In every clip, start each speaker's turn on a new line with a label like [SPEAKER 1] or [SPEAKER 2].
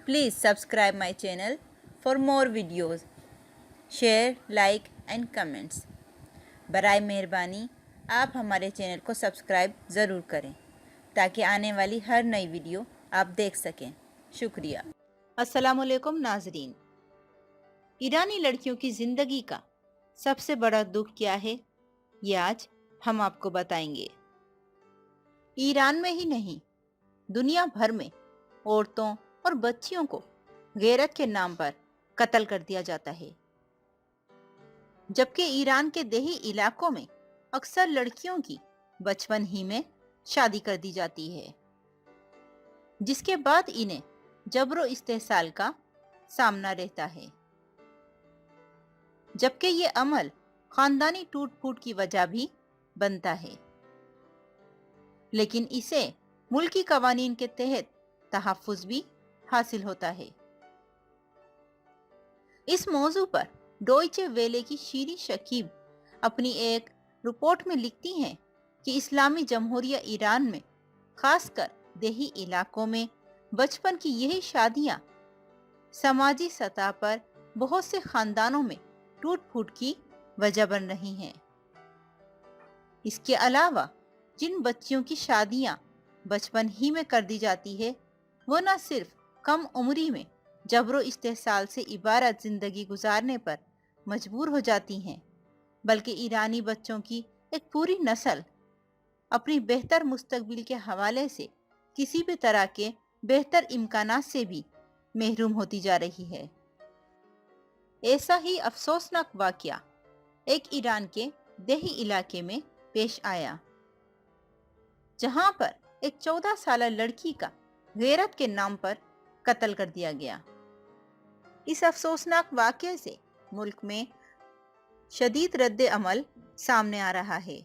[SPEAKER 1] Please subscribe my channel for more videos. Share, like and comments. برائے مہربانی آپ ہمارے چینل کو سبسکرائب ضرور کریں تاکہ آنے والی ہر نئی ویڈیو آپ دیکھ سکیں۔ شکریہ۔ السلام علیکم ناظرین۔ ایرانی لڑکیوں کی زندگی کا سب سے بڑا دکھ کیا ہے، یہ آج ہم آپ کو بتائیں گے۔ ایران میں ہی نہیں، دنیا بھر میں عورتوں اور بچیوں کو غیرت کے نام پر قتل کر دیا جاتا ہے، جبکہ ایران کے دیہی علاقوں میں اکثر لڑکیوں کی بچپن ہی میں شادی کر دی جاتی ہے، جس کے بعد انہیں جبر و استحصال کا سامنا رہتا ہے، جبکہ یہ عمل خاندانی ٹوٹ پھوٹ کی وجہ بھی بنتا ہے، لیکن اسے ملکی قوانین کے تحت تحفظ بھی حاصل ہوتا ہے۔ اس موضوع پر ڈوئچے ویلے کی شیریں شکیب اپنی ایک رپورٹ میں لکھتی ہیں کہ اسلامی جمہوریہ ایران میں خاص کر دیہی علاقوں میں بچپن کی یہی شادیاں سماجی سطح پر بہت سے خاندانوں میں ٹوٹ پھوٹ کی وجہ بن رہی ہیں۔ اس کے علاوہ جن بچیوں کی شادیاں بچپن ہی میں کر دی جاتی ہے، وہ نہ صرف کم عمری میں جبر و استحصال سے عبارت زندگی گزارنے پر مجبور ہو جاتی ہیں، بلکہ ایرانی بچوں کی ایک پوری نسل اپنی بہتر مستقبل کے حوالے سے کسی بھی طرح کے بہتر امکانات سے بھی محروم ہوتی جا رہی ہے۔ ایسا ہی افسوسناک واقعہ ایک ایران کے دیہی علاقے میں پیش آیا، جہاں پر ایک 14 سالہ لڑکی کا غیرت کے نام پر قتل کر دیا گیا۔ اس افسوسناک واقعے سے ملک میں شدید رد عمل سامنے آ رہا ہے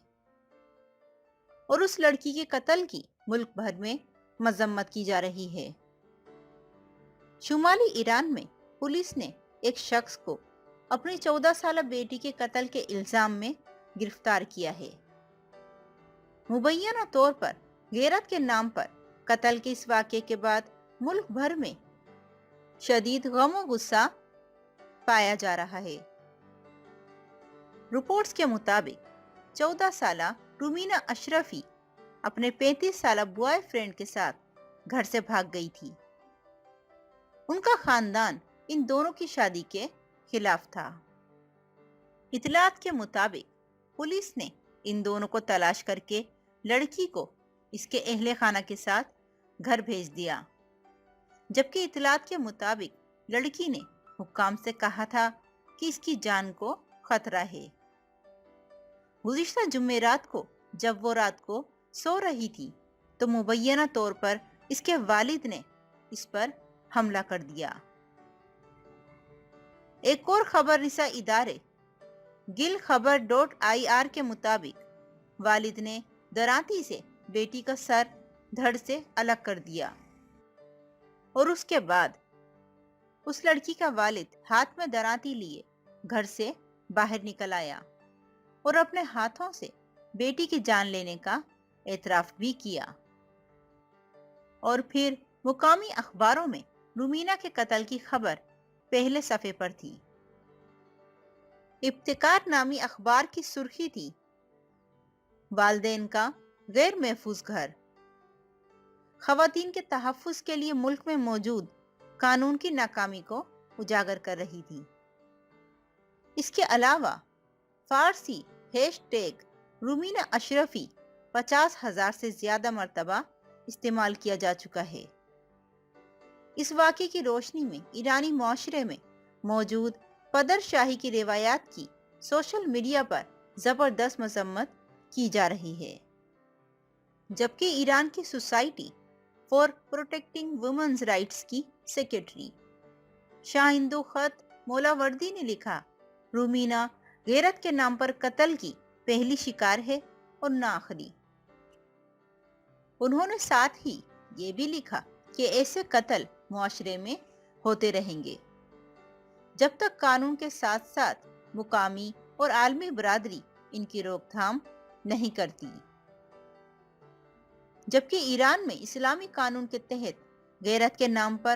[SPEAKER 1] اور اس لڑکی کے قتل کی ملک بھر میں مذمت کی جا رہی ہے۔ شمالی ایران میں پولیس نے ایک شخص کو اپنی 14 سالہ بیٹی کے قتل کے الزام میں گرفتار کیا ہے۔ مبینہ طور پر غیرت کے نام پر قتل کے اس واقعے کے بعد ملک بھر میں شدید غم و غصہ پایا جا رہا ہے۔ رپورٹس کے مطابق 14 سالہ رومینہ اشرفی اپنے 35 سالہ بوائے فرینڈ کے ساتھ گھر سے بھاگ گئی تھی۔ ان کا خاندان ان دونوں کی شادی کے خلاف تھا۔ اطلاعات کے مطابق پولیس نے ان دونوں کو تلاش کر کے لڑکی کو اس کے اہل خانہ کے ساتھ گھر بھیج دیا، جبکہ اطلاعات کے مطابق لڑکی نے حکام سے کہا تھا کہ اس کی جان کو خطرہ ہے۔ گزشتہ جمعرات کو جب وہ رات کو سو رہی تھی تو مبینہ طور پر اس کے والد نے اس پر حملہ کر دیا۔ ایک اور خبر رساں ادارے گل خبر.ir کے مطابق والد نے درانتی سے بیٹی کا سر دھڑ سے الگ کر دیا اور اس کے بعد اس لڑکی کا والد ہاتھ میں درانتی لیے گھر سے باہر نکل آیا اور اپنے ہاتھوں سے بیٹی کی جان لینے کا اعتراف بھی کیا، اور پھر مقامی اخباروں میں رومینہ کے قتل کی خبر پہلے صفحے پر تھی۔ ابتکار نامی اخبار کی سرخی تھی، والدین کا غیر محفوظ گھر خواتین کے تحفظ کے لیے ملک میں موجود قانون کی ناکامی کو اجاگر کر رہی تھی۔ اس کے علاوہ فارسی ہیش ٹیگ رومینہ اشرفی 50,000 سے زیادہ مرتبہ استعمال کیا جا چکا ہے۔ اس واقعے کی روشنی میں ایرانی معاشرے میں موجود پدر شاہی کی روایات کی سوشل میڈیا پر زبردست مذمت کی جا رہی ہے، جبکہ ایران کی society for protecting women's rights کی سیکریٹری شاہ ہندو خط مولاوردی نے لکھا، رومینہ غیرت کے نام پر قتل کی پہلی شکار ہے اور نہ آخری۔ انہوں نے ساتھ ہی یہ بھی لکھا کہ ایسے قتل معاشرے میں ہوتے رہیں گے جب تک قانون کے ساتھ ساتھ مقامی اور عالمی برادری ان کی روک تھام نہیں کرتی، جبکہ ایران میں اسلامی قانون کے تحت غیرت کے نام پر